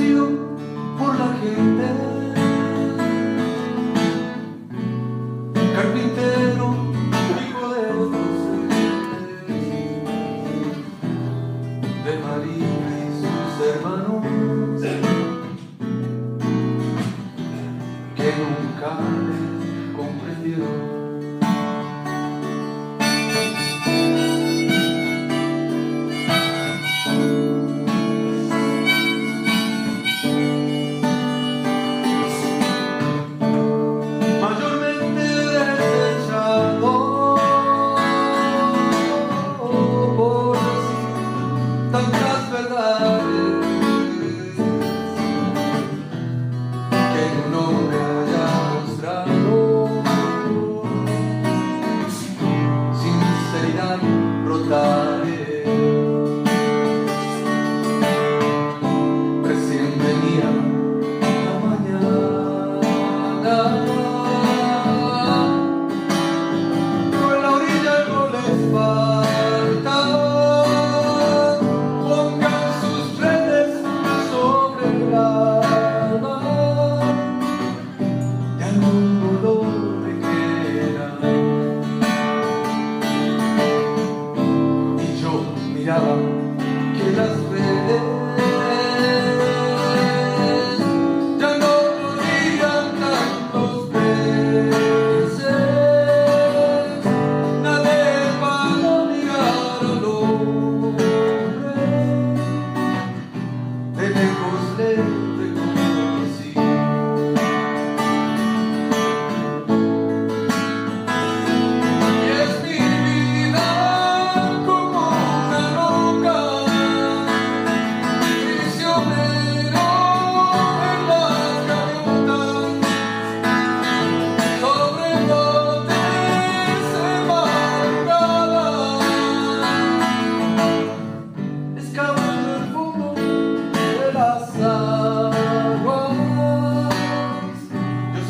conocido por la gente, carpintero, hijo de José, de María y sus hermanos, que nunca le comprendieron.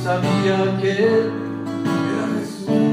Sabía que él era Jesús.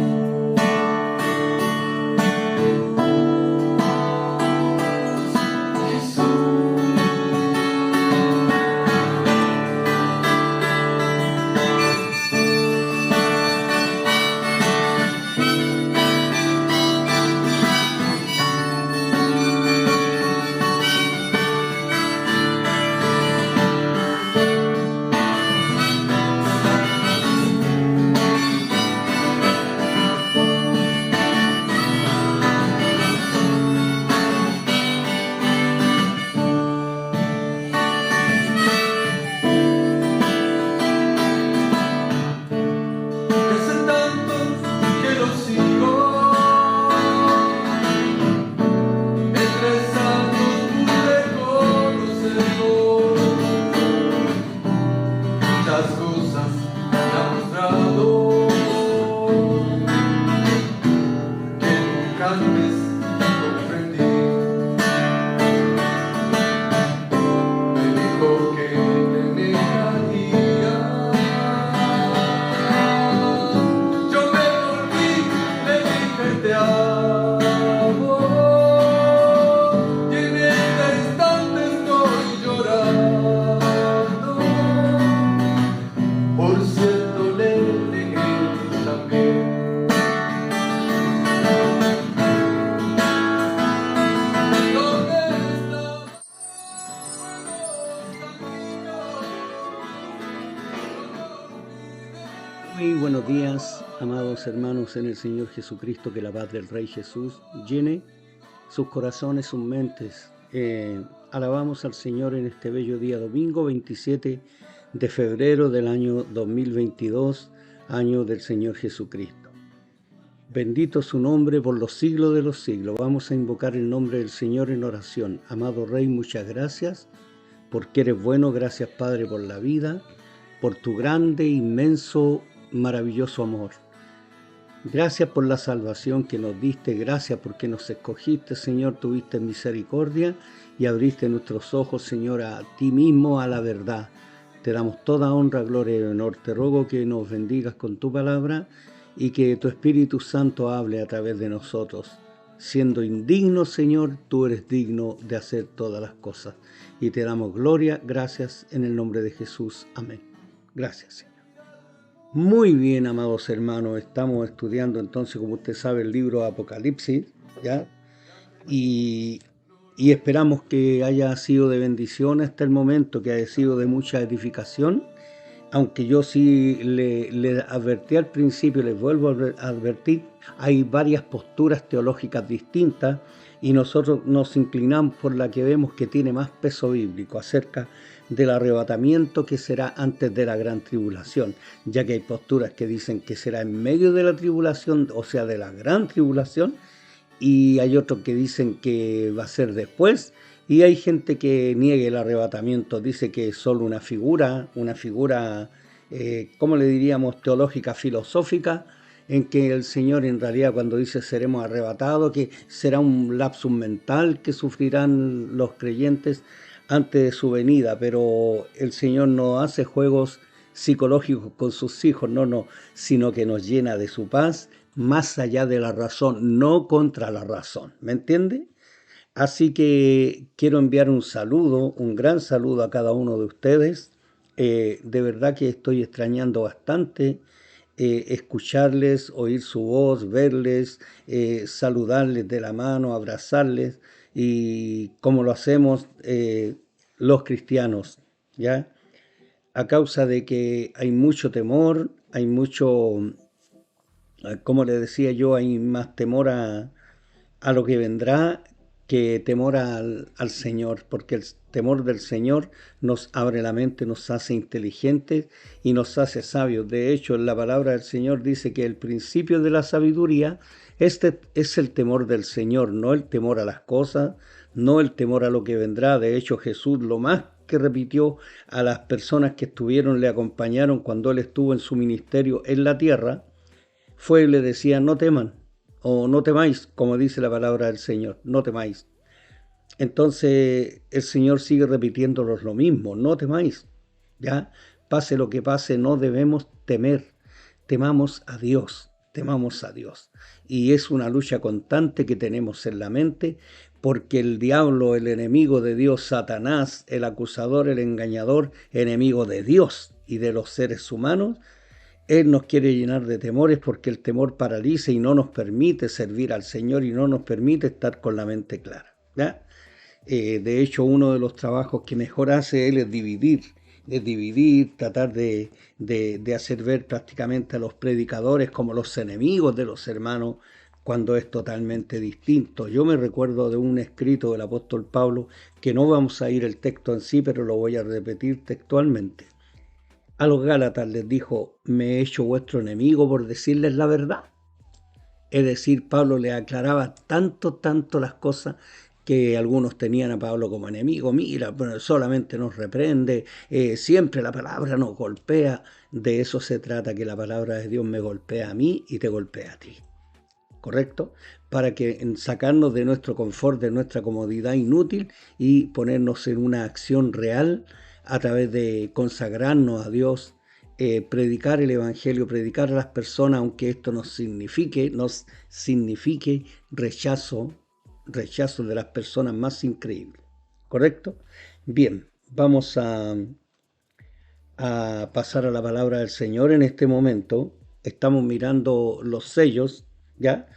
Muy buenos días, amados hermanos en el Señor Jesucristo, que la paz del Rey Jesús llene sus corazones, sus mentes. Alabamos al Señor en este bello día, domingo 27 de febrero del año 2022, año del Señor Jesucristo. Bendito su nombre por los siglos de los siglos. Vamos a invocar el nombre del Señor en oración. Amado Rey, muchas gracias, porque eres bueno. Gracias, Padre, por la vida, por tu grande, inmenso, maravilloso amor. Gracias por la salvación que nos diste. Gracias porque nos escogiste, Señor. Tuviste misericordia y abriste nuestros ojos, Señor, a ti mismo, a la verdad. Te damos toda honra, gloria y honor. Te ruego que nos bendigas con tu palabra y que tu Espíritu Santo hable a través de nosotros. siendo indigno, Señor, tú eres digno de hacer todas las cosas. Y te damos gloria, gracias, en el nombre de Jesús. Amén. Gracias, Señor. Muy bien, amados hermanos, estamos estudiando entonces, como usted sabe, el libro Apocalipsis, ¿ya? Y esperamos que haya sido de bendición hasta el momento, que haya sido de mucha edificación, aunque yo sí le advertí al principio, les vuelvo a advertir, hay varias posturas teológicas distintas y nosotros nos inclinamos por la que vemos que tiene más peso bíblico acerca del arrebatamiento que será antes de la gran tribulación, ya que hay posturas que dicen que será en medio de la tribulación, o sea, de la gran tribulación, y hay otros que dicen que va a ser después, y hay gente que niega el arrebatamiento, dice que es solo una figura, ¿cómo le diríamos? Teológica, filosófica, en que el Señor en realidad cuando dice seremos arrebatados, que será un lapsus mental que sufrirán los creyentes antes de su venida, pero el Señor no hace juegos psicológicos con sus hijos, no, sino que nos llena de su paz, más allá de la razón, no contra la razón, ¿me entiende? Así que quiero enviar un saludo, un gran saludo a cada uno de ustedes. De verdad que estoy extrañando bastante escucharles, oír su voz, verles, saludarles de la mano, abrazarles, y como lo hacemos los cristianos, ¿ya? A causa de que hay mucho temor, hay mucho, como le decía yo, hay más temor a lo que vendrá que temor al Señor, porque el temor del Señor nos abre la mente, nos hace inteligentes y nos hace sabios. De hecho, en la palabra del Señor dice que el principio de la sabiduría este es el temor del Señor, no el temor a las cosas, no el temor a lo que vendrá. De hecho, Jesús lo más que repitió a las personas que le acompañaron cuando Él estuvo en su ministerio en la tierra, le decía, no teman, o no temáis, como dice la palabra del Señor, no temáis. Entonces el Señor sigue repitiéndonos lo mismo, no temáis, ya, pase lo que pase, no debemos temer, temamos a Dios, temamos a Dios. Y es una lucha constante que tenemos en la mente, porque el diablo, el enemigo de Dios, Satanás, el acusador, el engañador, enemigo de Dios y de los seres humanos, Él nos quiere llenar de temores porque el temor paraliza y no nos permite servir al Señor y no nos permite estar con la mente clara, ¿ya? De hecho, uno de los trabajos que mejor hace Él es dividir, tratar de hacer ver prácticamente a los predicadores como los enemigos de los hermanos, cuando es totalmente distinto. Yo me recuerdo de un escrito del apóstol Pablo, que no vamos a ir el texto en sí, pero lo voy a repetir textualmente. A los Gálatas les dijo, me he hecho vuestro enemigo por decirles la verdad. Es decir, Pablo le aclaraba tanto las cosas que algunos tenían a Pablo como enemigo. Mira, pero solamente nos reprende, siempre la palabra nos golpea. De eso se trata, que la palabra de Dios me golpea a mí y te golpea a ti. ¿Correcto? Para que sacarnos de nuestro confort, de nuestra comodidad inútil y ponernos en una acción real a través de consagrarnos a Dios, predicar el Evangelio, predicar a las personas, aunque esto nos signifique rechazo de las personas más increíbles. ¿Correcto? Bien, vamos a pasar a la palabra del Señor en este momento. Estamos mirando los sellos, ¿ya?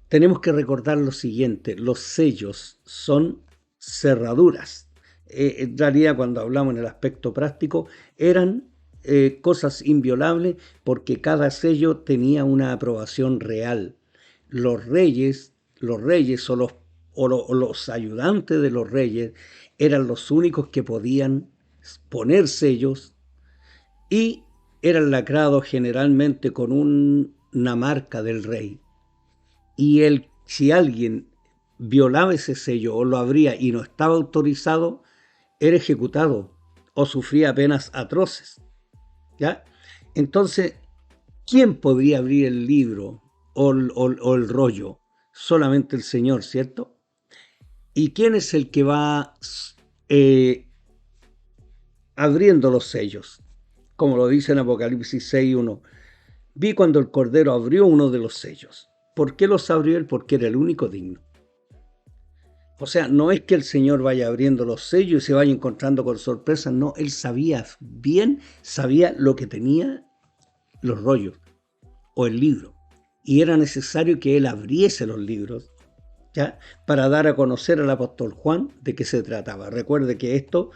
Tenemos que recordar lo siguiente, los sellos son cerraduras. En realidad, cuando hablamos en el aspecto práctico, eran cosas inviolables porque cada sello tenía una aprobación real. Los reyes o los ayudantes de los reyes eran los únicos que podían poner sellos y eran lacrados generalmente con una marca del rey. Y si alguien violaba ese sello o lo abría y no estaba autorizado, era ejecutado o sufría penas atroces, ¿ya? Entonces, ¿quién podría abrir el libro o el rollo? Solamente el Señor, ¿cierto? ¿Y quién es el que va abriendo los sellos? Como lo dice en Apocalipsis 6:1. Vi cuando el Cordero abrió uno de los sellos. ¿Por qué los abrió él? Porque era el único digno. O sea, no es que el Señor vaya abriendo los sellos y se vaya encontrando con sorpresas, no, él sabía bien, sabía lo que tenía los rollos o el libro. Y era necesario que él abriese los libros, ¿ya? Para dar a conocer al apóstol Juan de qué se trataba. Recuerde que esto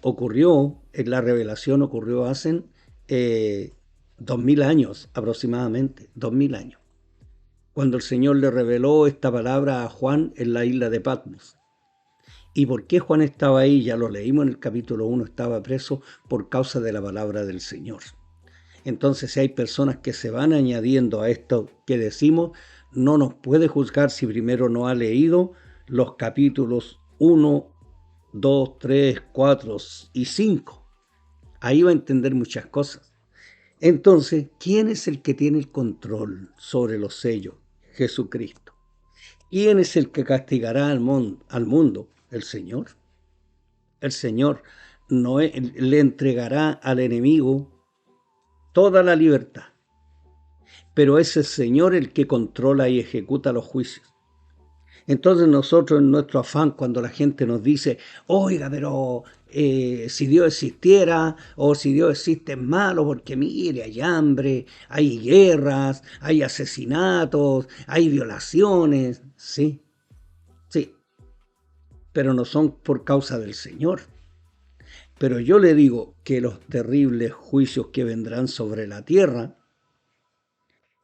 ocurrió, en la revelación ocurrió hace 2000 años aproximadamente, 2000 años, cuando el Señor le reveló esta palabra a Juan en la isla de Patmos. ¿Y por qué Juan estaba ahí? Ya lo leímos en el capítulo 1, estaba preso por causa de la palabra del Señor. Entonces, si hay personas que se van añadiendo a esto que decimos, no nos puede juzgar si primero no ha leído los capítulos 1, 2, 3, 4 y 5. Ahí va a entender muchas cosas. Entonces, ¿quién es el que tiene el control sobre los sellos? Jesucristo. ¿Quién es el que castigará al mundo? El Señor. El Señor no le entregará al enemigo toda la libertad, pero es el Señor el que controla y ejecuta los juicios. Entonces nosotros en nuestro afán, cuando la gente nos dice, oiga, pero si Dios existiera, o si Dios existe es malo, porque mire, hay hambre, hay guerras, hay asesinatos, hay violaciones, sí, sí, pero no son por causa del Señor. Pero yo le digo que los terribles juicios que vendrán sobre la tierra,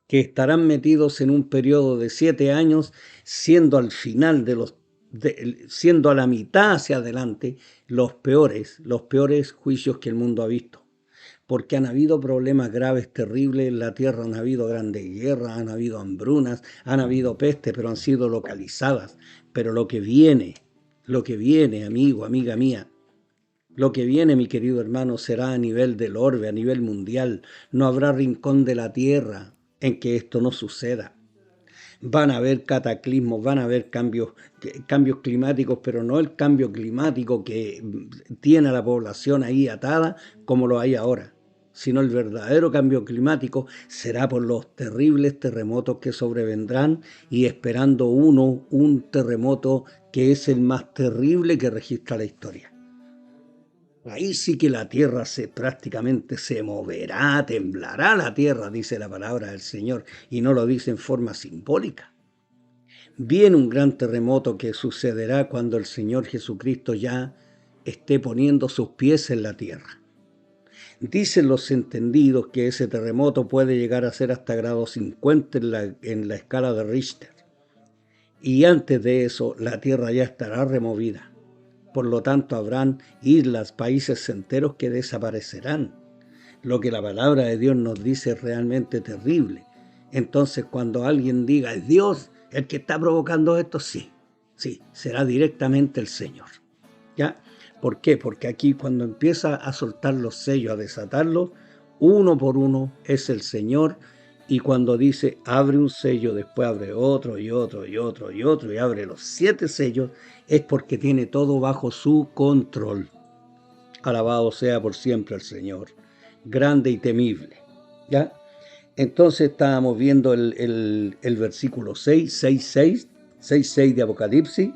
que estarán metidos en un periodo de 7 años, siendo al final siendo a la mitad hacia adelante, los peores juicios que el mundo ha visto. Porque han habido problemas graves, terribles en la tierra, han habido grandes guerras, han habido hambrunas, han habido peste, pero han sido localizadas. Pero lo que viene, amigo, amiga mía, lo que viene, mi querido hermano, será a nivel del orbe, a nivel mundial. No habrá rincón de la tierra en que esto no suceda. Van a haber cataclismos, van a haber cambios climáticos, pero no el cambio climático que tiene a la población ahí atada como lo hay ahora, sino el verdadero cambio climático será por los terribles terremotos que sobrevendrán, y esperando un terremoto que es el más terrible que registra la historia. Ahí sí que la tierra prácticamente se moverá, temblará la tierra, dice la palabra del Señor, y no lo dice en forma simbólica. Viene un gran terremoto que sucederá cuando el Señor Jesucristo ya esté poniendo sus pies en la tierra. Dicen los entendidos que ese terremoto puede llegar a ser hasta grado 50 en la escala de Richter. Y antes de eso, la tierra ya estará removida. Por lo tanto, habrán islas, países enteros que desaparecerán. Lo que la palabra de Dios nos dice es realmente terrible. Entonces, cuando alguien diga, ¿es Dios el que está provocando esto? Sí, será directamente el Señor. ¿Ya? ¿Por qué? Porque aquí cuando empieza a soltar los sellos, a desatarlos, uno por uno es el Señor. Y cuando dice abre un sello, después abre otro y otro y otro y otro y abre los 7 sellos, es porque tiene todo bajo su control. Alabado sea por siempre el Señor, grande y temible. ¿Ya? Entonces estábamos viendo el versículo 6 de Apocalipsis.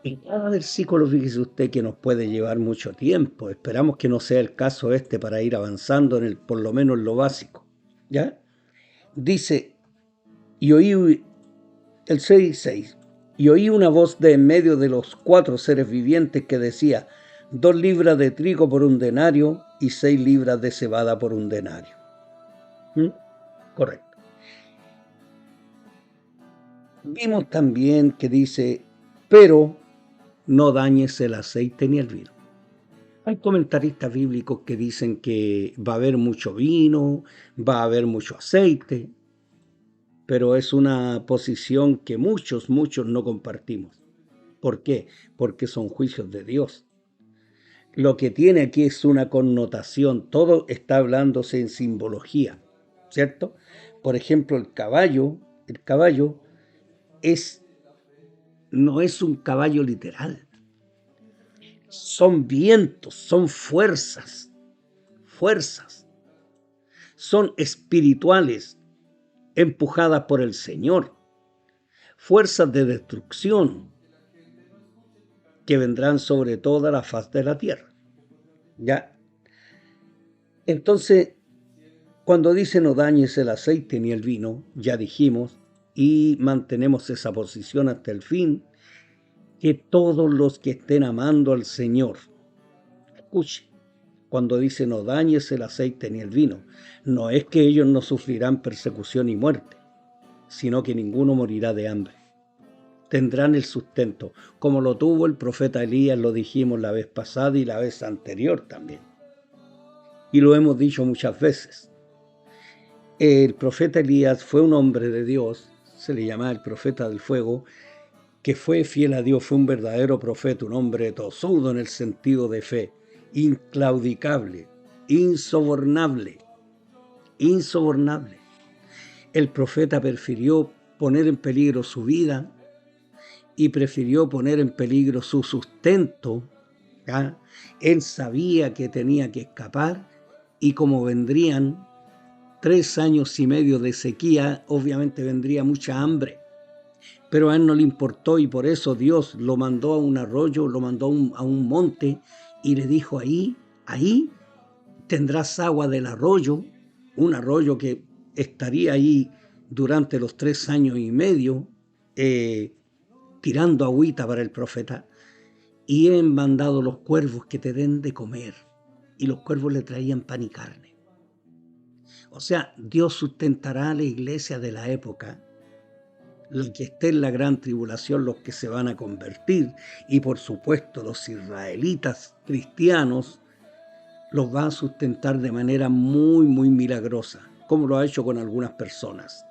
En cada versículo, fíjese usted que nos puede llevar mucho tiempo. Esperamos que no sea el caso para ir avanzando por lo menos en lo básico. ¿Ya? Dice, y oí el 6:6, y oí una voz de en medio de los 4 seres vivientes que decía, 2 libras de trigo por un denario y 6 libras de cebada por un denario. Correcto. Vimos también que dice, pero no dañes el aceite ni el vino. Hay comentaristas bíblicos que dicen que va a haber mucho vino, va a haber mucho aceite, pero es una posición que muchos no compartimos. ¿Por qué? Porque son juicios de Dios. Lo que tiene aquí es una connotación, todo está hablándose en simbología, ¿cierto? Por ejemplo, el caballo no es un caballo literal. Son vientos, son fuerzas, son espirituales. empujadas por el Señor, fuerzas de destrucción que vendrán sobre toda la faz de la tierra. ¿Ya? Entonces, cuando dice no dañes el aceite ni el vino, ya dijimos, y mantenemos esa posición hasta el fin, que todos los que estén amando al Señor, escuche, cuando dice no dañes el aceite ni el vino, no es que ellos no sufrirán persecución y muerte, sino que ninguno morirá de hambre. Tendrán el sustento, como lo tuvo el profeta Elías, lo dijimos la vez pasada y la vez anterior también. Y lo hemos dicho muchas veces. El profeta Elías fue un hombre de Dios, se le llamaba el profeta del fuego, que fue fiel a Dios, fue un verdadero profeta, un hombre tosudo en el sentido de fe, inclaudicable, insobornable. El profeta prefirió poner en peligro su vida y prefirió poner en peligro su sustento. ¿Ya? Él sabía que tenía que escapar y como vendrían 3 años y medio de sequía, obviamente vendría mucha hambre. Pero a él no le importó y por eso Dios lo mandó a un arroyo, lo mandó a un monte y le dijo ahí tendrás agua del arroyo, un arroyo que estaría ahí durante los 3 años y medio, tirando agüita para el profeta, y he mandado los cuervos que te den de comer, y los cuervos le traían pan y carne. O sea, Dios sustentará a la iglesia de la época, los que estén en la gran tribulación, los que se van a convertir, y por supuesto los israelitas cristianos, los va a sustentar de manera muy, muy milagrosa, como lo ha hecho con algunas personas,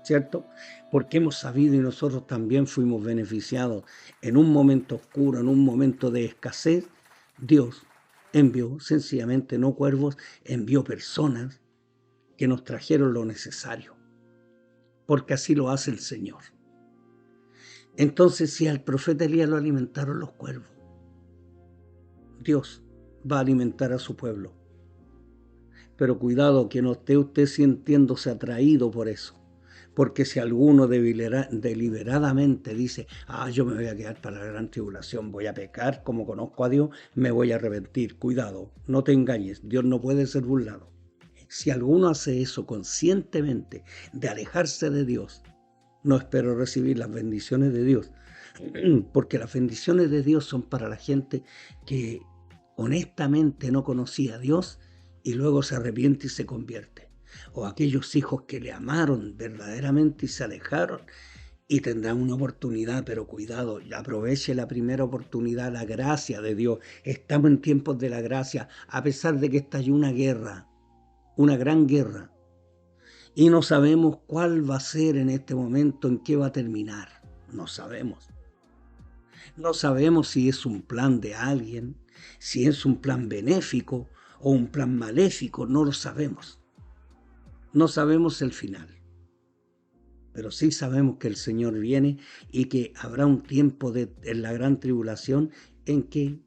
¿cierto? Porque hemos sabido y nosotros también fuimos beneficiados en un momento oscuro, en un momento de escasez. Dios envió sencillamente, no cuervos, envió personas que nos trajeron lo necesario, porque así lo hace el Señor. Entonces, si al profeta Elías lo alimentaron los cuervos, Dios va a alimentar a su pueblo. Pero cuidado que no esté usted sintiéndose atraído por eso. Porque si alguno deliberadamente dice, yo me voy a quedar para la gran tribulación, voy a pecar, como conozco a Dios, me voy a arrepentir. Cuidado, no te engañes, Dios no puede ser burlado. Si alguno hace eso conscientemente, de alejarse de Dios, no espero recibir las bendiciones de Dios. Porque las bendiciones de Dios son para la gente que honestamente no conocía a Dios y luego se arrepiente y se convierte. O aquellos hijos que le amaron verdaderamente y se alejaron y tendrán una oportunidad, pero cuidado, aproveche la primera oportunidad, la gracia de Dios. Estamos en tiempos de la gracia, a pesar de que estalló una guerra, una gran guerra, y no sabemos cuál va a ser en este momento, en qué va a terminar. No sabemos. No sabemos si es un plan de alguien, si es un plan benéfico o un plan maléfico, no lo sabemos. No sabemos el final. Pero sí sabemos que el Señor viene y que habrá un tiempo en la gran tribulación en que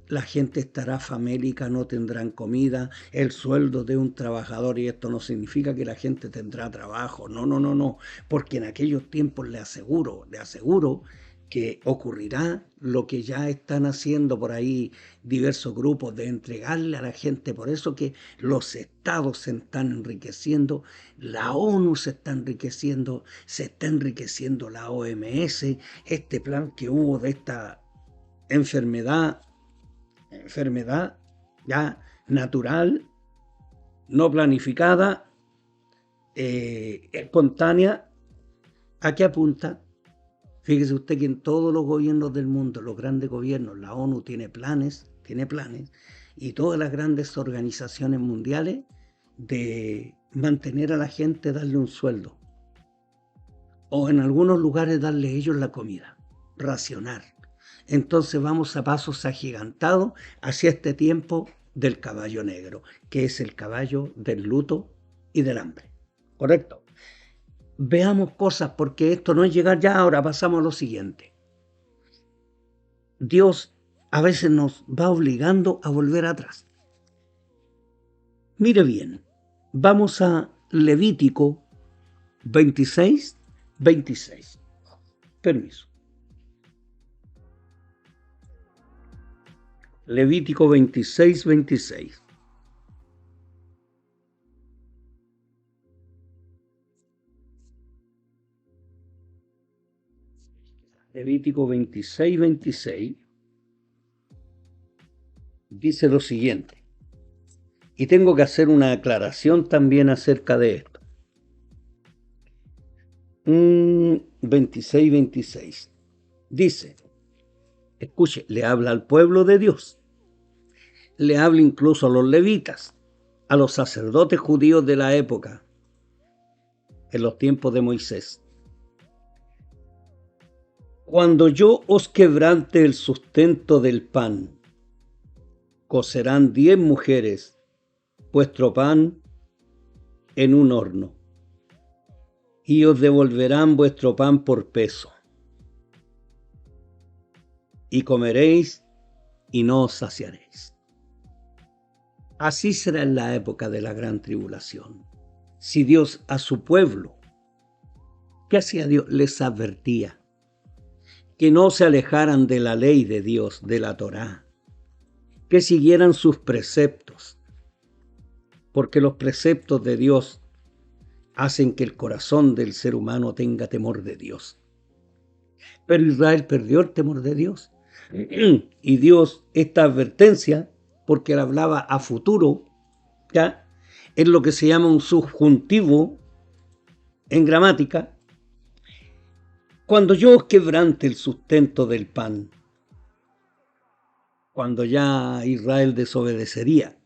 la gente estará famélica, no tendrán comida, el sueldo de un trabajador, y esto no significa que la gente tendrá trabajo, no, porque en aquellos tiempos le aseguro que ocurrirá lo que ya están haciendo por ahí diversos grupos de entregarle a la gente. Por eso que los estados se están enriqueciendo, la ONU se está enriqueciendo la OMS, este plan que hubo de esta enfermedad ya natural, no planificada, espontánea. ¿A qué apunta? Fíjese usted que en todos los gobiernos del mundo, los grandes gobiernos, la ONU tiene planes, y todas las grandes organizaciones mundiales de mantener a la gente, darle un sueldo, o en algunos lugares darle a ellos la comida, racionar. Entonces vamos a pasos agigantados hacia este tiempo del caballo negro, que es el caballo del luto y del hambre. ¿Correcto? Veamos cosas, porque esto no es llegar ya. Ahora pasamos a lo siguiente. Dios a veces nos va obligando a volver atrás. Mire bien, vamos a Levítico 26, 26. Permiso. Levítico 26, 26. Levítico 26, 26 dice lo siguiente, y tengo que hacer una aclaración también acerca de esto. 26, 26 dice, escuche, le habla al pueblo de Dios, le habla incluso a los levitas, a los sacerdotes judíos de la época, en los tiempos de Moisés. Cuando yo os quebrante el sustento del pan, cocerán 10 mujeres vuestro pan en un horno, y os devolverán vuestro pan por peso, y comeréis y no os saciaréis. Así será en la época de la gran tribulación. Si Dios a su pueblo, ¿qué hacía Dios? Les advertía que no se alejaran de la ley de Dios, de la Torá, que siguieran sus preceptos, porque los preceptos de Dios hacen que el corazón del ser humano tenga temor de Dios. Pero Israel perdió el temor de Dios. Y Dios, esta advertencia, porque él hablaba a futuro, ¿ya? Es lo que se llama un subjuntivo en gramática. Cuando yo os quebrante el sustento del pan, cuando ya Israel desobedecería,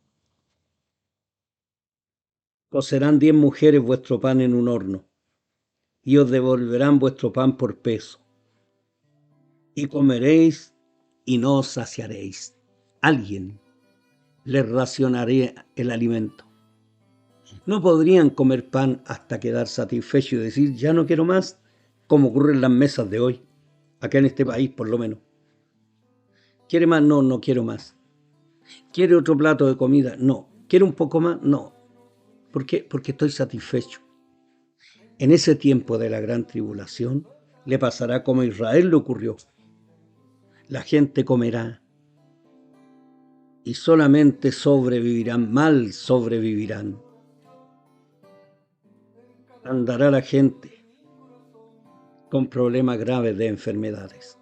cocerán 10 mujeres vuestro pan en un horno, y os devolverán vuestro pan por peso, y comeréis y no os saciaréis. Alguien les racionaría el alimento. No podrían comer pan hasta quedar satisfechos y decir, ya no quiero más, como ocurre en las mesas de hoy, acá en este país por lo menos. ¿Quiere más? No, no quiero más. ¿Quiere otro plato de comida? No. ¿Quiere un poco más? No. ¿Por qué? Porque estoy satisfecho. En ese tiempo de la gran tribulación le pasará como a Israel le ocurrió. La gente comerá y solamente sobrevivirán, mal sobrevivirán. Andará la gente con problemas graves de enfermedades.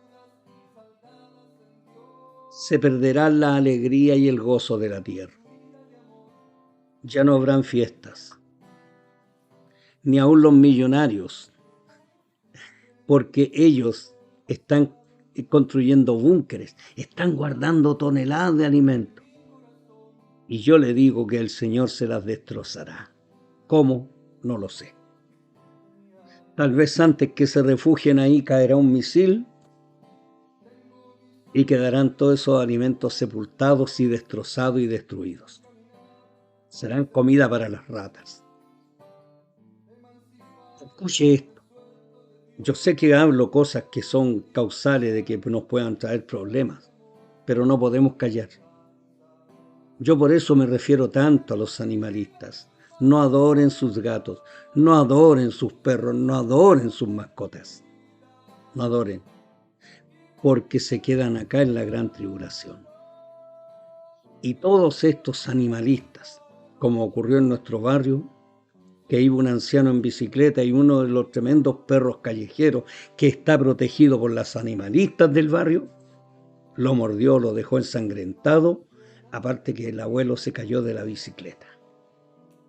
Se perderá la alegría y el gozo de la tierra. Ya no habrán fiestas, ni aun los millonarios, porque ellos están construyendo búnkeres, están guardando toneladas de alimentos. Y yo le digo que el Señor se las destrozará. ¿Cómo? No lo sé. Tal vez antes que se refugien ahí caerá un misil y quedarán todos esos alimentos sepultados y destrozados y destruidos. Serán comida para las ratas. Escuche esto. Yo sé que hablo cosas que son causales de que nos puedan traer problemas, pero no podemos callar. Yo por eso me refiero tanto a los animalistas. No adoren sus gatos, no adoren sus perros, no adoren sus mascotas. No adoren, porque se quedan acá en la gran tribulación. Y todos estos animalistas, como ocurrió en nuestro barrio, que iba un anciano en bicicleta y uno de los tremendos perros callejeros que está protegido por las animalistas del barrio, lo mordió, lo dejó ensangrentado, aparte que el abuelo se cayó de la bicicleta.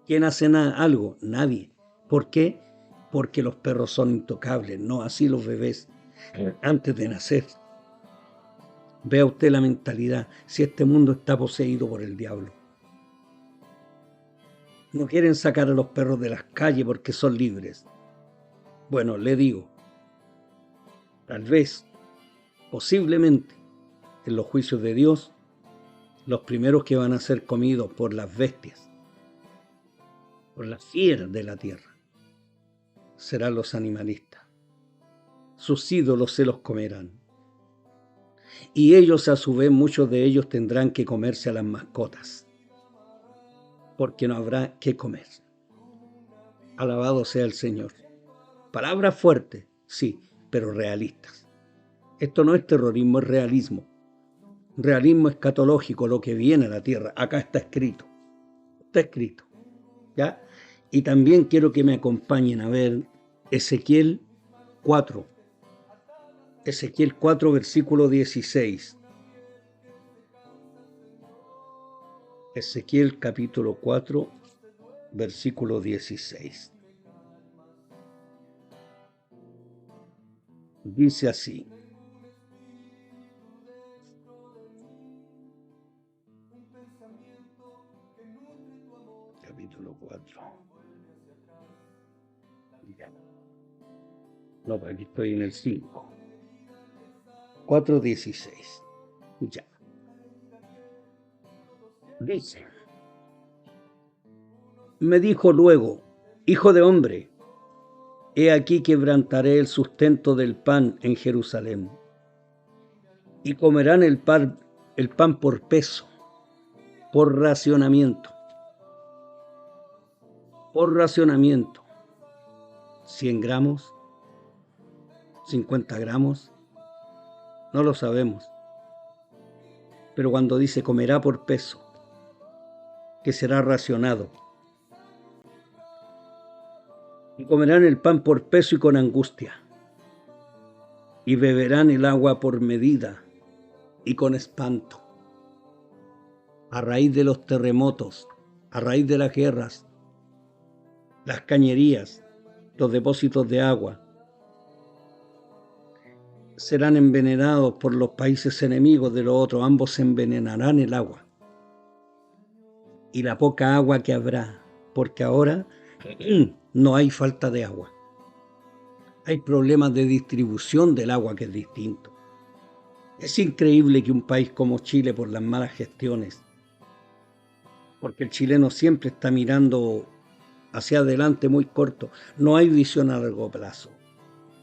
¿Quién hace algo? Nadie. ¿Por qué? Porque los perros son intocables, no así los bebés antes de nacer. Vea usted la mentalidad, si este mundo está poseído por el diablo. No quieren sacar a los perros de las calles porque son libres. Bueno, le digo, tal vez, posiblemente, en los juicios de Dios, los primeros que van a ser comidos por las bestias, por las fieras de la tierra, serán los animalistas. Sus ídolos se los comerán. Y ellos, a su vez, muchos de ellos tendrán que comerse a las mascotas, porque no habrá que comer. Alabado sea el Señor. palabras fuertes, sí, pero realistas. Esto no es terrorismo, es realismo. Realismo escatológico, lo que viene a la tierra. Acá está escrito. Está escrito. ¿Ya? Y también quiero que me acompañen a ver Ezequiel 4. Ezequiel 4, versículo 16. Ezequiel capítulo 4, versículo 16. Dice así. Capítulo 4. Ya. No, aquí estoy en el 5. 4:16. Ya. Dice. Me dijo luego, hijo de hombre, he aquí quebrantaré el sustento del pan en Jerusalén, y comerán el pan por peso, por racionamiento. Por racionamiento. 100 gramos, 50 gramos, no lo sabemos. Pero cuando dice comerá por peso, que será racionado. Y comerán el pan por peso y con angustia, y beberán el agua por medida y con espanto. A raíz de los terremotos, a raíz de las guerras, las cañerías, los depósitos de agua, serán envenenados por los países enemigos de los otros, ambos envenenarán el agua. Y la poca agua que habrá, porque ahora no hay falta de agua. Hay problemas de distribución del agua que es distinto. Es increíble que un país como Chile, por las malas gestiones, porque el chileno siempre está mirando hacia adelante muy corto, no hay visión a largo plazo.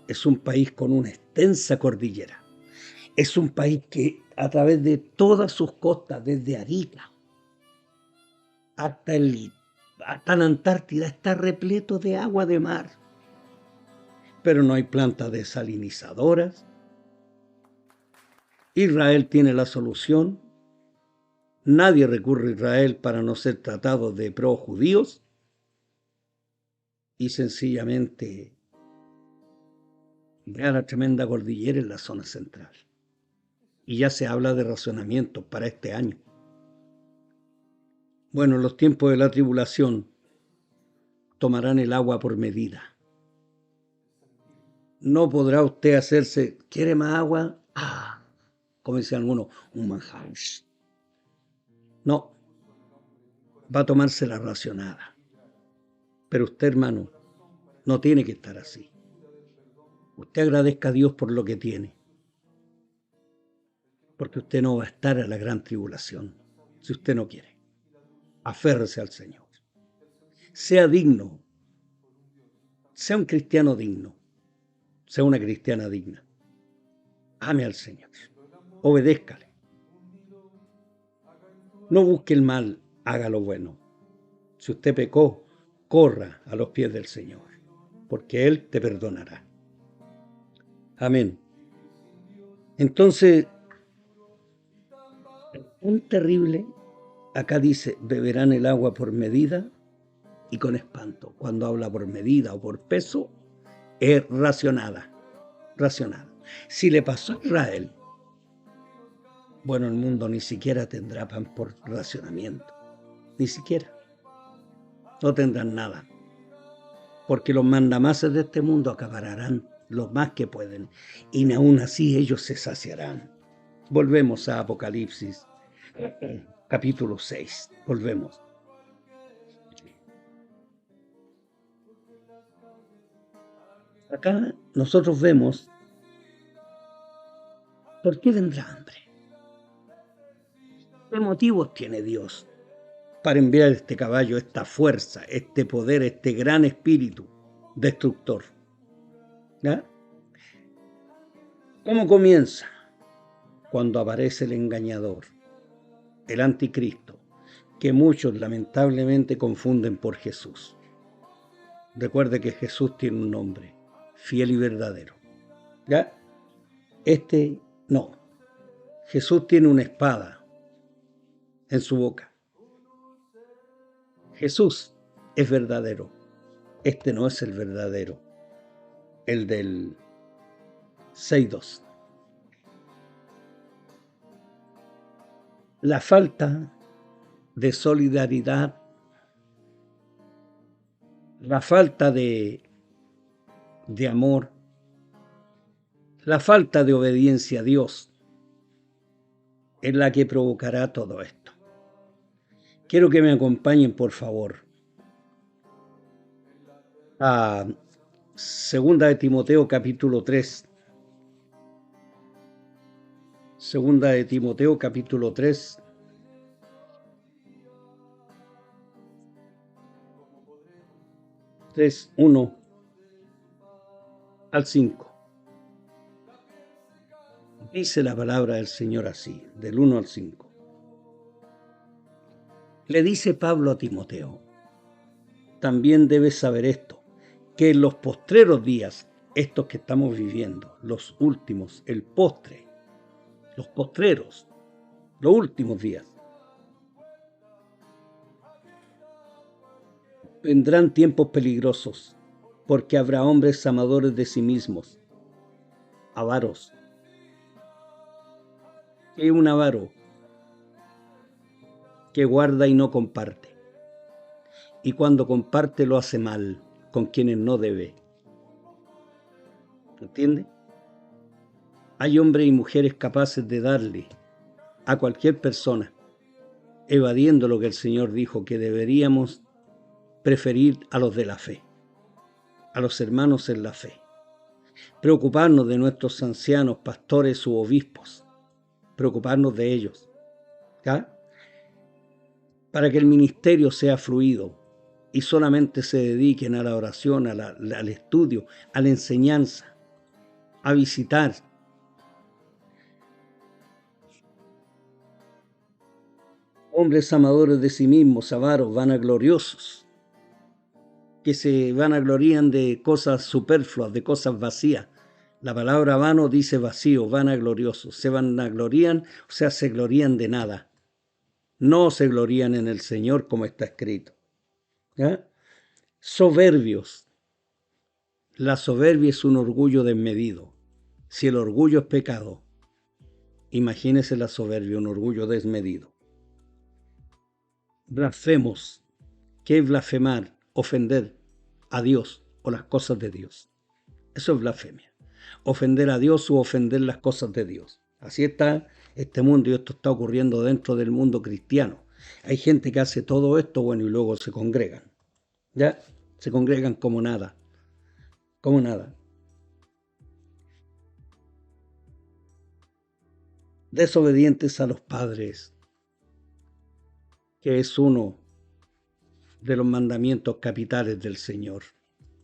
Es un país con una extensa cordillera. Es un país que a través de todas sus costas, desde Arica hasta la Antártida, está repleto de agua de mar. Pero no hay plantas desalinizadoras. Israel tiene la solución. Nadie recurre a Israel para no ser tratado de pro-judíos. Y sencillamente vea la tremenda cordillera en la zona central. Y ya se habla de racionamientos para este año. Bueno, en los tiempos de la tribulación tomarán el agua por medida. No podrá usted hacerse, ¿quiere más agua? Como dicen algunos, un manjar. No, va a tomarse la racionada. Pero usted, hermano, no tiene que estar así. Usted agradezca a Dios por lo que tiene. Porque usted no va a estar en la gran tribulación, si usted no quiere. Aférrese al Señor. Sea digno. Sea un cristiano digno. Sea una cristiana digna. Ame al Señor. Obedézcale. No busque el mal, haga lo bueno. Si usted pecó, corra a los pies del Señor, porque Él te perdonará. Amén. Entonces, un terrible, acá dice, beberán el agua por medida y con espanto. Cuando habla por medida o por peso, es racionada. Si le pasó a Israel, bueno, el mundo ni siquiera tendrá pan por racionamiento. Ni siquiera. No tendrán nada. Porque los mandamases de este mundo acapararán lo más que pueden. Y aún así ellos se saciarán. Volvemos a Apocalipsis, capítulo 6. Volvemos. Acá nosotros vemos ¿por qué vendrá hambre? ¿Qué motivos tiene Dios para enviar este caballo, esta fuerza, este poder, este gran espíritu destructor? ¿Ya? ¿Cómo comienza? Cuando aparece el engañador, el anticristo, que muchos lamentablemente confunden por Jesús. Recuerde que Jesús tiene un nombre, fiel y verdadero. ¿Ya? Este no. Jesús tiene una espada en su boca. Jesús es verdadero. Este no es el verdadero. El del 6.2. La falta de solidaridad, la falta de amor, la falta de obediencia a Dios es la que provocará todo esto. Quiero que me acompañen, por favor, a 2 de Timoteo capítulo 3. 2 de Timoteo capítulo 3. Tres, 1 al 5. Dice la palabra del Señor así, del 1 al 5. Le dice Pablo a Timoteo: también debes saber esto, que en los postreros días, estos que estamos viviendo, los últimos, el postre, los postreros, los últimos días, vendrán tiempos peligrosos, porque habrá hombres amadores de sí mismos, avaros. ¿Qué es un avaro? Que guarda y no comparte. Y cuando comparte lo hace mal, con quienes no debe. ¿Entiende? Hay hombres y mujeres capaces de darle a cualquier persona, evadiendo lo que el Señor dijo, que deberíamos preferir a los de la fe, a los hermanos en la fe. Preocuparnos de nuestros ancianos, pastores u obispos. Preocuparnos de ellos. ¿Ya? Para que el ministerio sea fluido y solamente se dediquen a la oración, al estudio, a la enseñanza, a visitar. Hombres amadores de sí mismos, avaros, vanagloriosos, que se vanaglorían de cosas superfluas, de cosas vacías. La palabra vano dice vacío, vanagloriosos. Se vanaglorían, o sea, se glorían de nada. No se glorían en el Señor, como está escrito. ¿Ya? Soberbios. La soberbia es un orgullo desmedido. Si el orgullo es pecado, imagínese la soberbia, un orgullo desmedido. Blasfemos. ¿Qué es blasfemar? Ofender a Dios o las cosas de Dios. Eso es blasfemia. Ofender a Dios o ofender las cosas de Dios. Así está este mundo, y esto está ocurriendo dentro del mundo cristiano. Hay gente que hace todo esto, bueno, y luego se congregan. ¿Ya? Se congregan como nada. Como nada. Desobedientes a los padres, que es uno de los mandamientos capitales del Señor.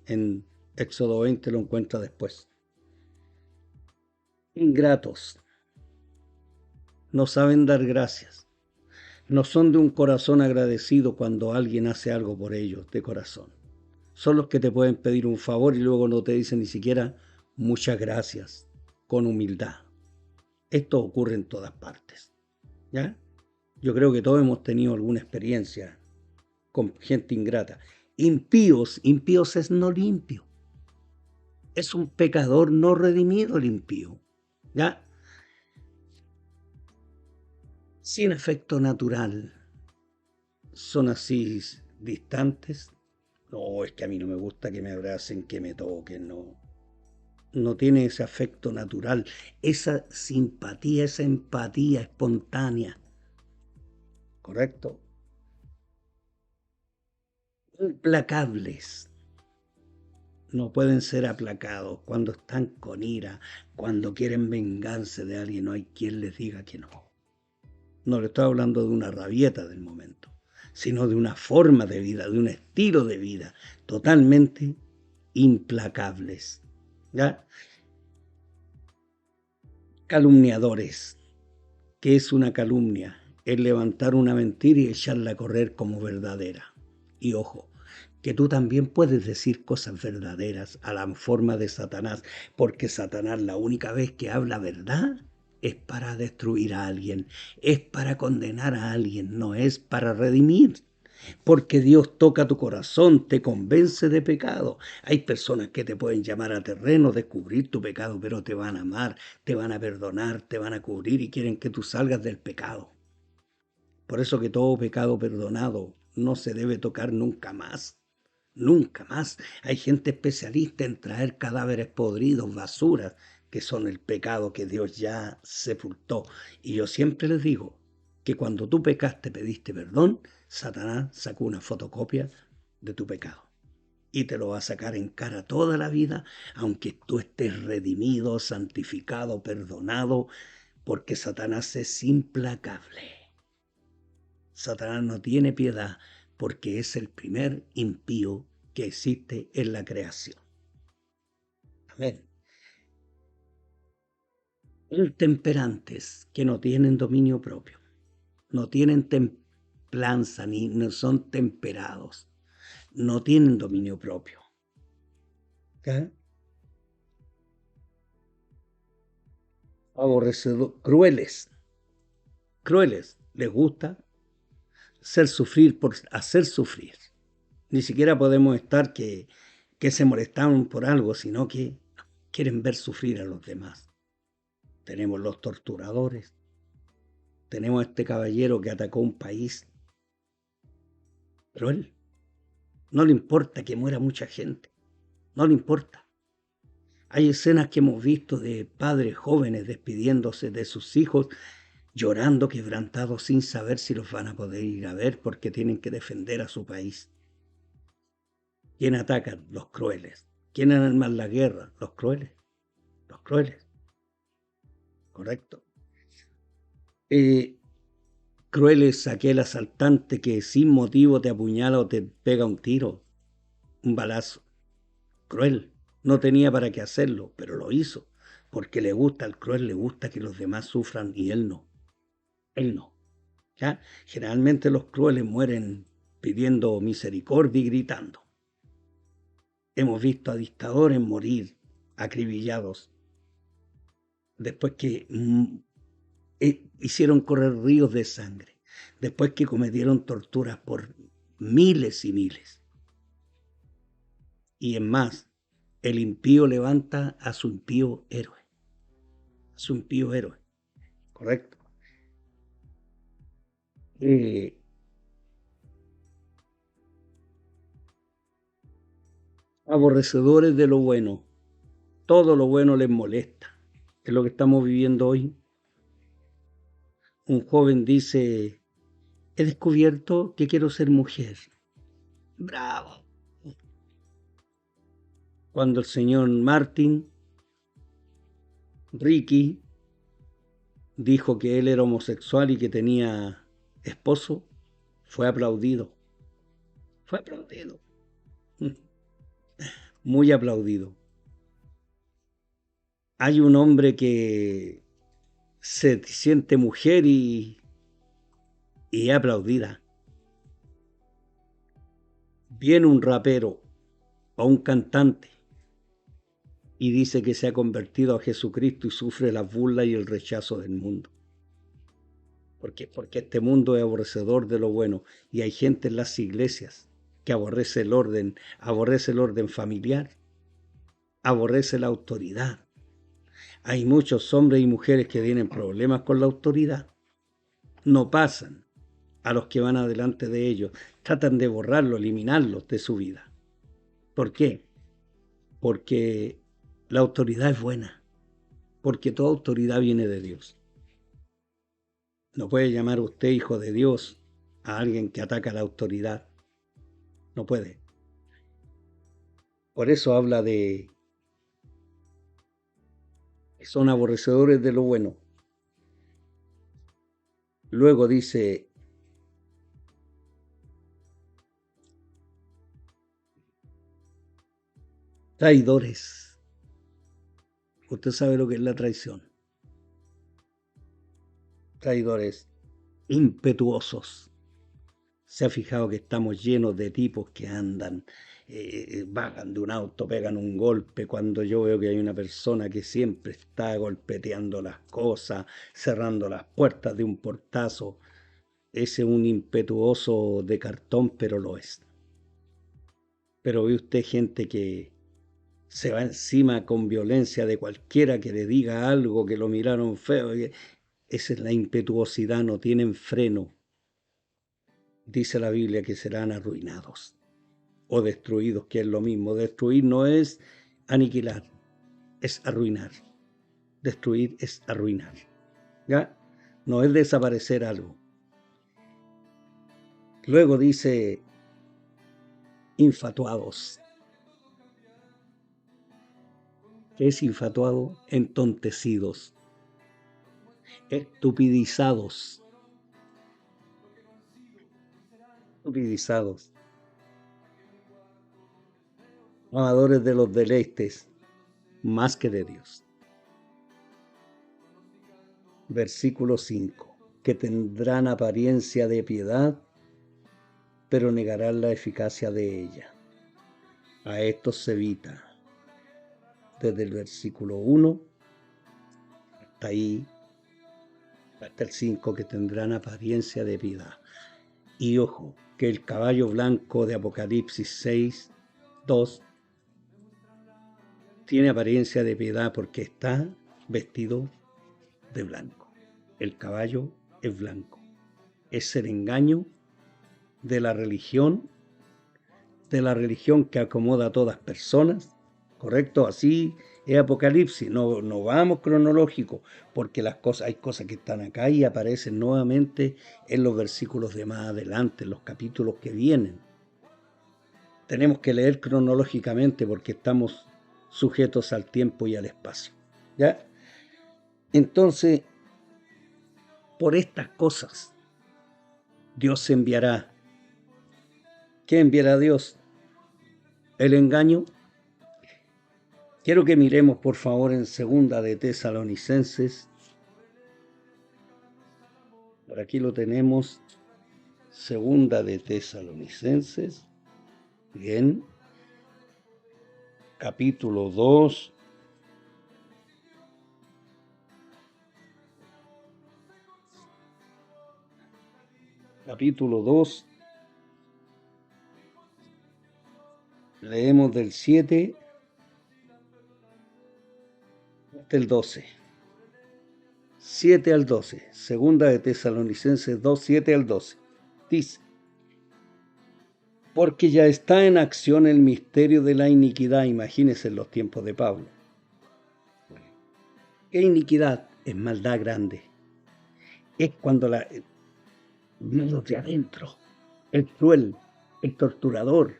En Éxodo 20 lo encuentra después. Ingratos. No saben dar gracias. No son de un corazón agradecido cuando alguien hace algo por ellos, de corazón. Son los que te pueden pedir un favor y luego no te dicen ni siquiera muchas gracias, con humildad. Esto ocurre en todas partes. ¿Ya? Yo creo que todos hemos tenido alguna experiencia con gente ingrata. Impíos, impíos es no limpio. Es un pecador no redimido el impío. ¿Ya? Sin afecto natural. Son así distantes. No, es que a mí no me gusta que me abracen, que me toquen, no. No tiene ese afecto natural, esa simpatía, esa empatía espontánea. ¿Correcto? Implacables. No pueden ser aplacados cuando están con ira, cuando quieren vengarse de alguien, no hay quien les diga que no. No le estoy hablando de una rabieta del momento, sino de una forma de vida, de un estilo de vida totalmente implacables. ¿Ya? Calumniadores. ¿Qué es una calumnia? Es levantar una mentira y echarla a correr como verdadera. Y ojo, que tú también puedes decir cosas verdaderas a la forma de Satanás, porque Satanás la única vez que habla verdad es para destruir a alguien, es para condenar a alguien, no es para redimir. Porque Dios toca tu corazón, te convence de pecado. Hay personas que te pueden llamar a terreno, descubrir tu pecado, pero te van a amar, te van a perdonar, te van a cubrir y quieren que tú salgas del pecado. Por eso que todo pecado perdonado no se debe tocar nunca más. Nunca más. Hay gente especialista en traer cadáveres podridos, basuras, que son el pecado que Dios ya sepultó. Y yo siempre les digo que cuando tú pecaste, pediste perdón, Satanás sacó una fotocopia de tu pecado. Y te lo va a sacar en cara toda la vida, aunque tú estés redimido, santificado, perdonado, porque Satanás es implacable. Satanás no tiene piedad porque es el primer impío que existe en la creación. Amén. Intemperantes que no tienen dominio propio, no tienen templanza ni no son temperados, no tienen dominio propio. ¿Okay? Aborrecedores, crueles, les gusta hacer sufrir por hacer sufrir. Ni siquiera podemos estar que se molestaron por algo, sino que quieren ver sufrir a los demás. Tenemos los torturadores, tenemos a este caballero que atacó un país, pero él no le importa que muera mucha gente, no le importa. Hay escenas que hemos visto de padres jóvenes despidiéndose de sus hijos, llorando, quebrantados, sin saber si los van a poder ir a ver porque tienen que defender a su país. ¿Quién atacan? Los crueles. ¿Quién arman la guerra? Los crueles. Los crueles. Correcto. Cruel es aquel asaltante que sin motivo te apuñala o te pega un tiro, un balazo. Cruel. No tenía para qué hacerlo, pero lo hizo. Porque le gusta, al cruel le gusta que los demás sufran y él no. Él no. ¿Ya? Generalmente los crueles mueren pidiendo misericordia y gritando. Hemos visto a dictadores morir acribillados después que hicieron correr ríos de sangre, después que cometieron torturas por miles y miles. Y en más, el impío levanta a su impío héroe. A su impío héroe. Correcto. Aborrecedores de lo bueno. Todo lo bueno les molesta. Es lo que estamos viviendo hoy. Un joven dice, he descubierto que quiero ser mujer. Bravo. Cuando el señor Martin, Ricky, dijo que él era homosexual y que tenía esposo, fue aplaudido. Fue aplaudido. Muy aplaudido. Hay un hombre que se siente mujer y es aplaudida. Viene un rapero o un cantante y dice que se ha convertido a Jesucristo y sufre las burlas y el rechazo del mundo. Porque este mundo es aborrecedor de lo bueno y hay gente en las iglesias que aborrece el orden familiar, aborrece la autoridad. Hay muchos hombres y mujeres que tienen problemas con la autoridad. No pasan a los que van adelante de ellos. Tratan de borrarlo, eliminarlos de su vida. ¿Por qué? Porque la autoridad es buena. Porque toda autoridad viene de Dios. No puede llamar usted hijo de Dios a alguien que ataca la autoridad. No puede. Por eso habla de que son aborrecedores de lo bueno. Luego dice, traidores. Usted sabe lo que es la traición. Traidores, impetuosos, Se ha fijado que estamos llenos de tipos que andan, bajan de un auto, pegan un golpe, cuando yo veo que hay una persona que siempre está golpeteando las cosas, cerrando las puertas de un portazo. Ese es un impetuoso de cartón, pero lo es. Pero ve usted gente que se va encima con violencia de cualquiera que le diga algo, que lo miraron feo. Esa es la impetuosidad, no tienen freno. Dice la Biblia que serán arruinados o destruidos, que es lo mismo. Destruir no es aniquilar, es arruinar. Destruir es arruinar. ¿Ya? No es desaparecer algo. Luego dice infatuados. ¿Qué es infatuado? Entontecidos, estupidizados, estupidizados, amadores de los deleites más que de Dios. Versículo 5, que tendrán apariencia de piedad, pero negarán la eficacia de ella. A estos se evita. Desde el versículo 1 hasta ahí, hasta el 5, que tendrán apariencia de piedad. Y ojo, que el caballo blanco de Apocalipsis 6, 2, tiene apariencia de piedad porque está vestido de blanco. El caballo es blanco. Es el engaño de la religión que acomoda a todas personas, ¿correcto? Así es Apocalipsis, no vamos cronológico, porque hay cosas que están acá y aparecen nuevamente en los versículos de más adelante, en los capítulos que vienen. Tenemos que leer cronológicamente porque estamos sujetos al tiempo y al espacio, ¿ya? Entonces, por estas cosas, Dios enviará. ¿Qué enviará Dios? El engaño. Quiero que miremos, por favor, en Segunda de Tesalonicenses. Por aquí lo tenemos. Segunda de Tesalonicenses. Bien. Capítulo 2. Capítulo 2. Leemos del 7 hasta el 12. 7 al 12. Segunda de Tesalonicenses 2, 7 al 12. Dice: porque ya está en acción el misterio de la iniquidad. Imagínense en los tiempos de Pablo. ¿Qué iniquidad? Es maldad grande. Es cuando lo de adentro, el cruel, el torturador,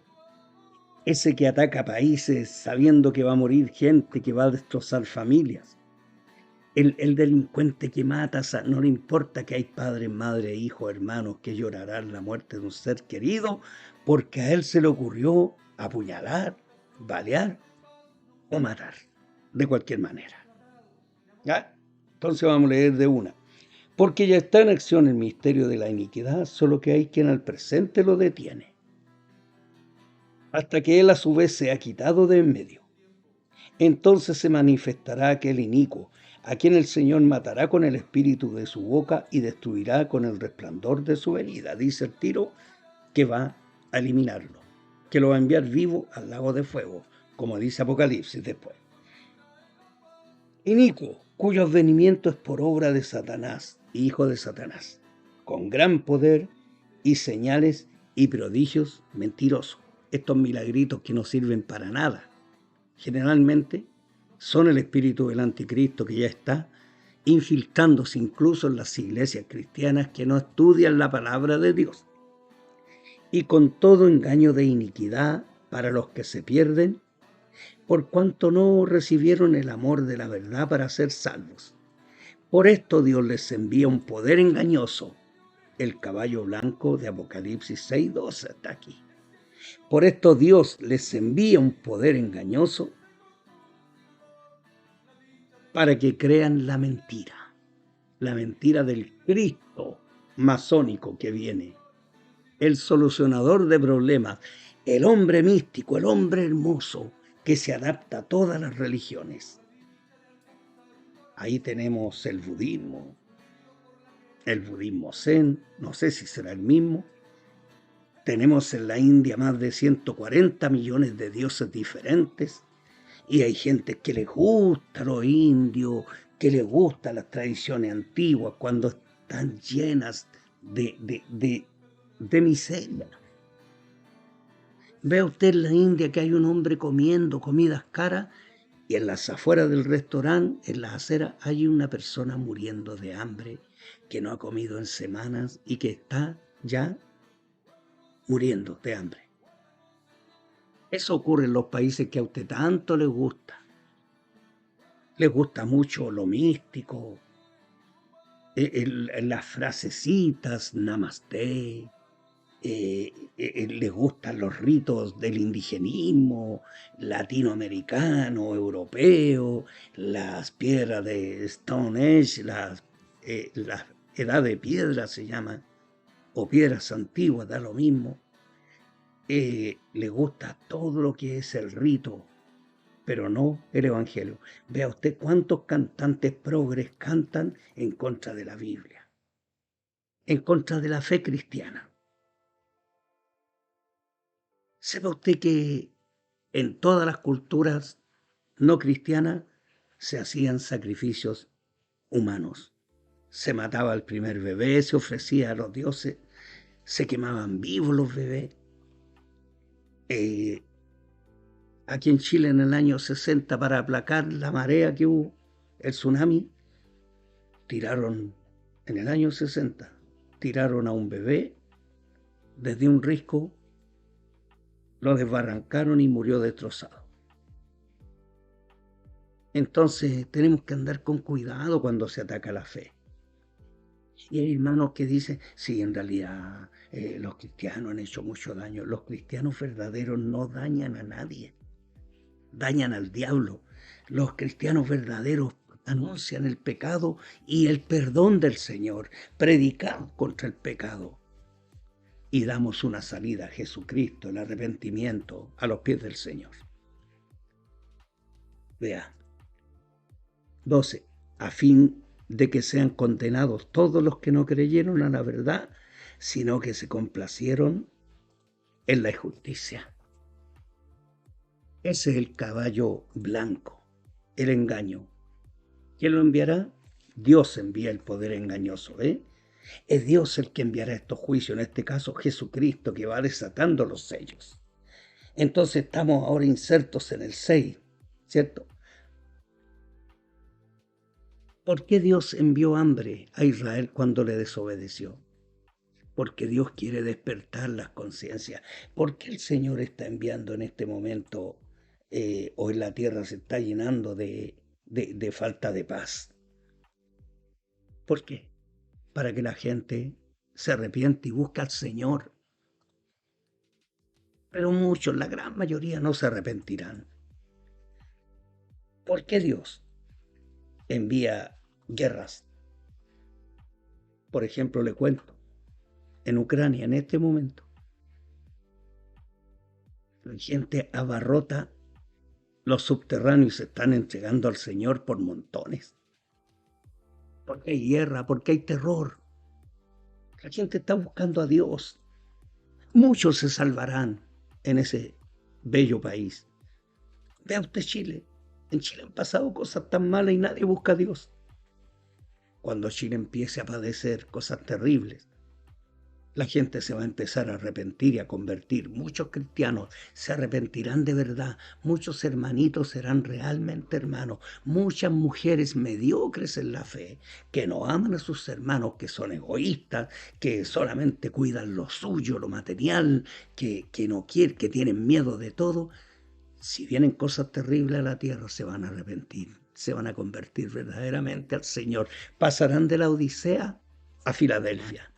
ese que ataca países sabiendo que va a morir gente, que va a destrozar familias, el delincuente que mata, no le importa que hay padres, madres, hijos, hermanos que llorarán la muerte de un ser querido, porque a él se le ocurrió apuñalar, balear o matar, de cualquier manera. ¿Ya? Entonces vamos a leer de una. Porque ya está en acción el misterio de la iniquidad, solo que hay quien al presente lo detiene, hasta que él a su vez se ha quitado de en medio. Entonces se manifestará aquel inicuo, a quien el Señor matará con el espíritu de su boca y destruirá con el resplandor de su venida. Dice el tiro que va a eliminarlo, que lo va a enviar vivo al lago de fuego, como dice Apocalipsis después. Inicuo, cuyo advenimiento es por obra de Satanás, hijo de Satanás, con gran poder y señales y prodigios mentirosos. Estos milagritos que no sirven para nada, generalmente son el espíritu del anticristo que ya está infiltrándose incluso en las iglesias cristianas que no estudian la palabra de Dios. Y con todo engaño de iniquidad para los que se pierden, por cuanto no recibieron el amor de la verdad para ser salvos. Por esto Dios les envía un poder engañoso, el caballo blanco de Apocalipsis 6:12 hasta aquí. Por esto Dios les envía un poder engañoso para que crean la mentira del Cristo masónico que viene. el solucionador de problemas, el hombre místico, el hombre hermoso que se adapta a todas las religiones. Ahí tenemos el budismo zen, no sé si será el mismo. Tenemos en la India más de 140 millones de dioses diferentes y hay gente que les gusta los indios, que les gustan las tradiciones antiguas cuando están llenas de miseria. Ve usted en la India que hay un hombre comiendo comidas caras y en las afueras del restaurante, en las aceras, hay una persona muriendo de hambre que no ha comido en semanas y que está ya muriendo de hambre. Eso ocurre en los países que a usted tanto les gusta. Les gusta mucho lo místico, las frasecitas, namaste, les gustan los ritos del indigenismo latinoamericano, europeo, las piedras de Stone Age, la edad de piedra se llama, o piedras antiguas, da lo mismo. Les gusta todo lo que es el rito, pero no el evangelio. Vea usted cuántos cantantes progres cantan en contra de la Biblia, en contra de la fe cristiana. Sepa usted que en todas las culturas no cristianas se hacían sacrificios humanos. Se mataba al primer bebé, se ofrecía a los dioses, se quemaban vivos los bebés. Aquí en Chile en el año 60, para aplacar la marea que hubo, el tsunami, tiraron, en el año 60, tiraron a un bebé desde un risco, lo desbarrancaron y murió destrozado. Entonces tenemos que andar con cuidado cuando se ataca la fe. Y hay hermanos que dicen, sí, en realidad los cristianos han hecho mucho daño. Los cristianos verdaderos no dañan a nadie, dañan al diablo. Los cristianos verdaderos anuncian el pecado y el perdón del Señor. Predicamos contra el pecado y damos una salida a Jesucristo, el arrepentimiento, a los pies del Señor. Vea. 12. A fin de que sean condenados todos los que no creyeron a la verdad, sino que se complacieron en la injusticia. Ese es el caballo blanco, el engaño. ¿Quién lo enviará? Dios envía el poder engañoso, Es Dios el que enviará estos juicios, en este caso Jesucristo, que va desatando los sellos. Entonces estamos ahora insertos en el 6, ¿cierto? ¿Por qué Dios envió hambre a Israel cuando le desobedeció? Porque Dios quiere despertar las conciencias. ¿Por qué el Señor está enviando en este momento o en la tierra se está llenando de falta de paz? ¿Por qué? Para que la gente se arrepiente y busque al Señor. Pero muchos, la gran mayoría, no se arrepentirán. ¿Por qué Dios envía guerras? Por ejemplo, le cuento, en Ucrania en este momento, la gente abarrota los subterráneos y se están entregando al Señor por montones. Porque hay guerra, porque hay terror. La gente está buscando a Dios. Muchos se salvarán en ese bello país. Vea usted Chile. En Chile han pasado cosas tan malas y nadie busca a Dios. Cuando Chile empiece a padecer cosas terribles, la gente se va a empezar a arrepentir y a convertir. Muchos cristianos se arrepentirán de verdad. Muchos hermanitos serán realmente hermanos. Muchas mujeres mediocres en la fe, que no aman a sus hermanos, que son egoístas, que solamente cuidan lo suyo, lo material, que no quieren, que tienen miedo de todo. Si vienen cosas terribles a la tierra, se van a arrepentir, se van a convertir verdaderamente al Señor. Pasarán de la Odisea a Filadelfia.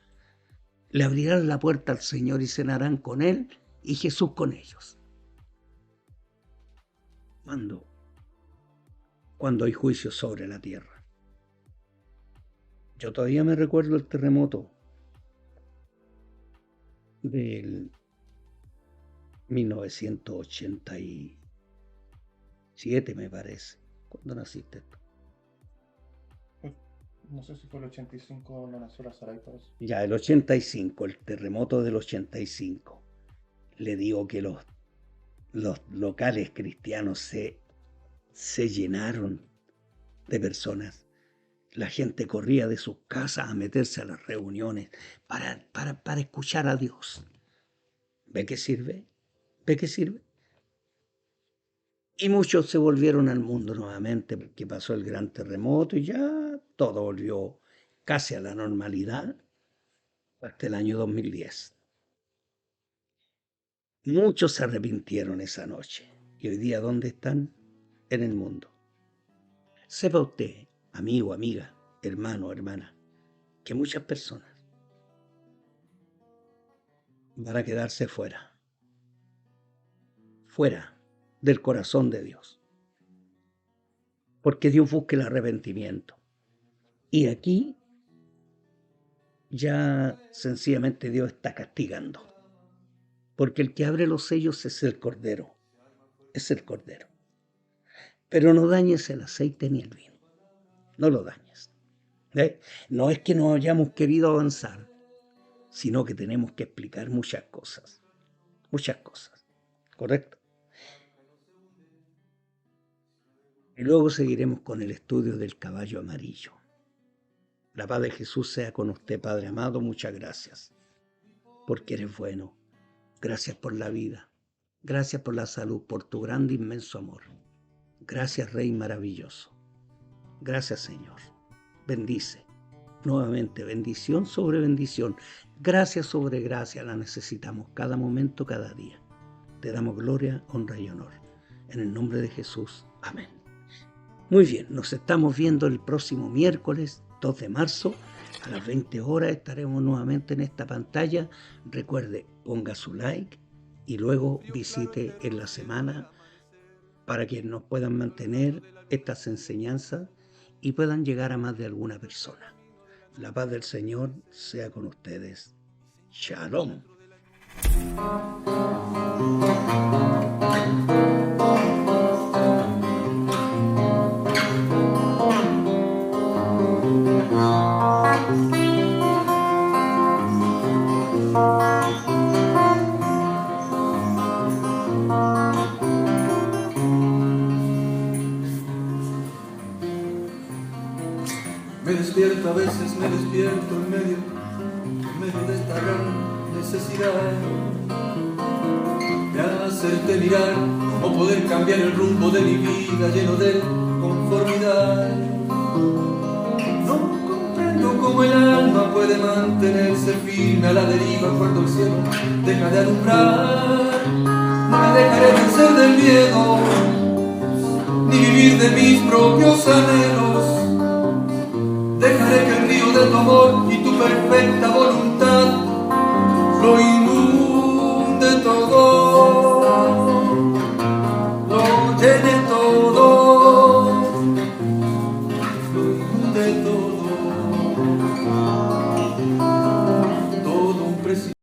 Le abrirán la puerta al Señor y cenarán con Él y Jesús con ellos. ¿Cuándo? Cuando hay juicio sobre la tierra. Yo todavía me recuerdo el terremoto del 1987, me parece. ¿Cuándo naciste tú? No sé si fue el 85 donde nació la Saray, por eso. Ya, el 85, el terremoto del 85. Le digo que los locales cristianos se llenaron de personas. La gente corría de sus casas a meterse a las reuniones para escuchar a Dios. ¿Ve qué sirve? ¿Ve qué sirve? Y muchos se volvieron al mundo nuevamente porque pasó el gran terremoto y ya todo volvió casi a la normalidad hasta el año 2010. Muchos se arrepintieron esa noche y hoy día ¿dónde están? En el mundo. Sepa usted, amigo, amiga, hermano, hermana, que muchas personas van a quedarse fuera del corazón de Dios, porque Dios busca el arrepentimiento. Y aquí ya sencillamente Dios está castigando, porque el que abre los sellos es el Cordero, Pero no dañes el aceite ni el vino, no lo dañes. No es que no hayamos querido avanzar, sino que tenemos que explicar muchas cosas, ¿correcto? Y luego seguiremos con el estudio del caballo amarillo. La paz de Jesús sea con usted, Padre amado, muchas gracias, porque eres bueno. Gracias por la vida, gracias por la salud, por tu grande, inmenso amor. Gracias, Rey maravilloso. Gracias, Señor. Bendice. Nuevamente, bendición sobre bendición. Gracia sobre gracia la necesitamos cada momento, cada día. Te damos gloria, honra y honor. En el nombre de Jesús. Amén. Muy bien, nos estamos viendo el próximo miércoles 2 de marzo. A las 20 horas estaremos nuevamente en esta pantalla. Recuerde, ponga su like y luego visite en la semana para que nos puedan mantener estas enseñanzas y puedan llegar a más de alguna persona. La paz del Señor sea con ustedes. Shalom. Me despierto, a veces me despierto en medio de esta gran necesidad de hacerte mirar o poder cambiar el rumbo de mi vida lleno de conformidad. No comprendo cómo el alma puede mantenerse firme a la deriva cuando el cielo deja de alumbrar. No me dejaré vencer del miedo ni vivir de mis propios anhelos. Dejaré que el río de tu amor y tu perfecta voluntad lo inunde